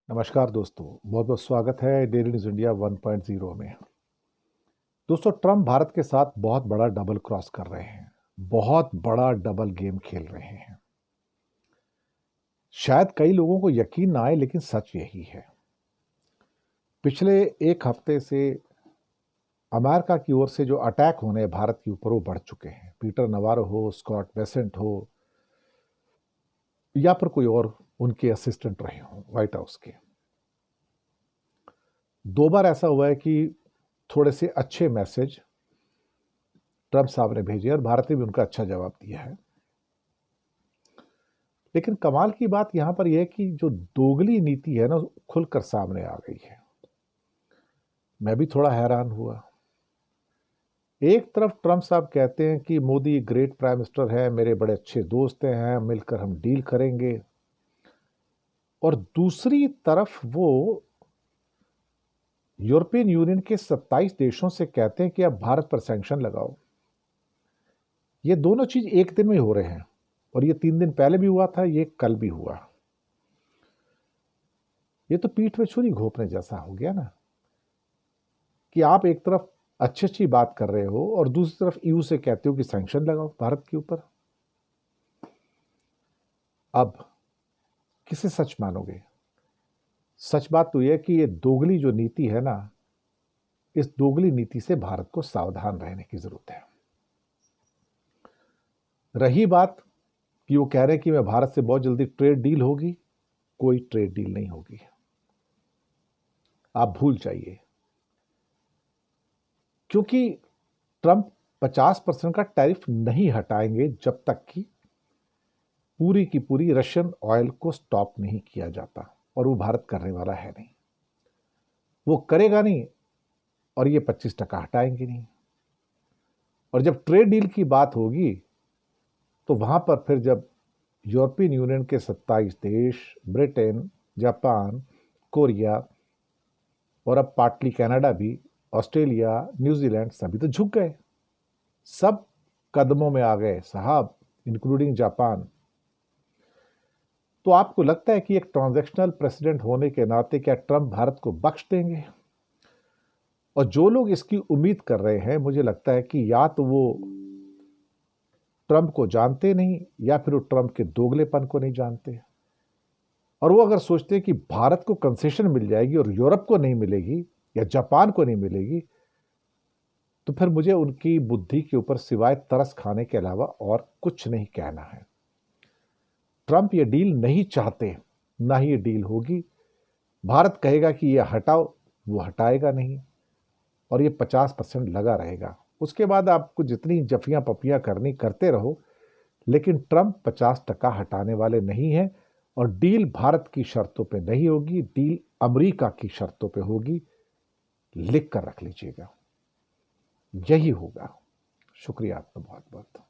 नमस्कार दोस्तों, बहुत बहुत स्वागत है डेली न्यूज़ इंडिया 1.0 में। दोस्तों, ट्रम्प भारत के साथ बहुत बड़ा डबल क्रॉस कर रहे हैं, बहुत बड़ा डबल गेम खेल रहे हैं। शायद कई लोगों को यकीन ना आए, लेकिन सच यही है। पिछले एक हफ्ते से अमेरिका की ओर से जो अटैक होने हैं भारत के ऊपर, वो बढ़ चुके हैं। पीटर नवारो हो, स्कॉट बेसेंट हो, या फिर कोई और उनके असिस्टेंट रहे हों व्हाइट हाउस के। 2 बार ऐसा हुआ है कि थोड़े से अच्छे मैसेज ट्रम्प साहब ने भेजे और भारत ने भी उनका अच्छा जवाब दिया है। लेकिन कमाल की बात यहां पर यह है कि जो दोगली नीति है ना, खुलकर सामने आ गई है। मैं भी थोड़ा हैरान हुआ। एक तरफ ट्रम्प साहब कहते हैं कि मोदी ग्रेट प्राइम मिनिस्टर है, मेरे बड़े अच्छे दोस्त हैं, मिलकर हम डील करेंगे, और दूसरी तरफ वो यूरोपियन यूनियन के 27 देशों से कहते हैं कि अब भारत पर सैंक्शन लगाओ। ये दोनों चीज एक दिन में हो रहे हैं, और ये 3 दिन पहले भी हुआ था, ये कल भी हुआ। ये तो पीठ में छुरी घोंपने जैसा हो गया ना, कि आप एक तरफ अच्छी अच्छी बात कर रहे हो और दूसरी तरफ ईयू से कहते हो कि सैंक्शन लगाओ भारत के ऊपर। अब किसे सच मानोगे? सच बात तो यह कि ये दोगली जो नीति है ना, इस दोगली नीति से भारत को सावधान रहने की जरूरत है। रही बात कि वो कह रहे हैं कि मैं भारत से बहुत जल्दी ट्रेड डील होगी, कोई ट्रेड डील नहीं होगी, आप भूल जाइए। क्योंकि ट्रंप 50% का टैरिफ नहीं हटाएंगे जब तक कि पूरी की पूरी रशियन ऑयल को स्टॉप नहीं किया जाता, और वो भारत करने वाला है नहीं, वो करेगा नहीं, और ये 25% हटाएंगे नहीं। और जब ट्रेड डील की बात होगी तो वहां पर फिर जब यूरोपियन यूनियन के 27 देश, ब्रिटेन, जापान, कोरिया और अब पार्टली कनाडा भी, ऑस्ट्रेलिया, न्यूजीलैंड सभी तो झुक गए, सब कदमों में आ गए साहब, इंक्लूडिंग जापान। तो आपको लगता है कि एक ट्रांजैक्शनल प्रेसिडेंट होने के नाते क्या ट्रंप भारत को बख्श देंगे? और जो लोग इसकी उम्मीद कर रहे हैं, मुझे लगता है कि या तो वो ट्रंप को जानते नहीं, या फिर वो ट्रंप के दोगलेपन को नहीं जानते। और वो अगर सोचते हैं कि भारत को कंसेशन मिल जाएगी और यूरोप को नहीं मिलेगी या जापान को नहीं मिलेगी, तो फिर मुझे उनकी बुद्धि के ऊपर सिवाय तरस खाने के अलावा और कुछ नहीं कहना है। ट्रंप ये डील नहीं चाहते, ना ही ये डील होगी। भारत कहेगा कि ये हटाओ, वो हटाएगा नहीं, और ये 50% लगा रहेगा। उसके बाद आपको जितनी जफियां पपियां करनी करते रहो, लेकिन ट्रंप 50% हटाने वाले नहीं है। और डील भारत की शर्तों पे नहीं होगी, डील अमेरिका की शर्तों पे होगी। लिख कर रख लीजिएगा, यही होगा। शुक्रिया आपका बहुत बहुत।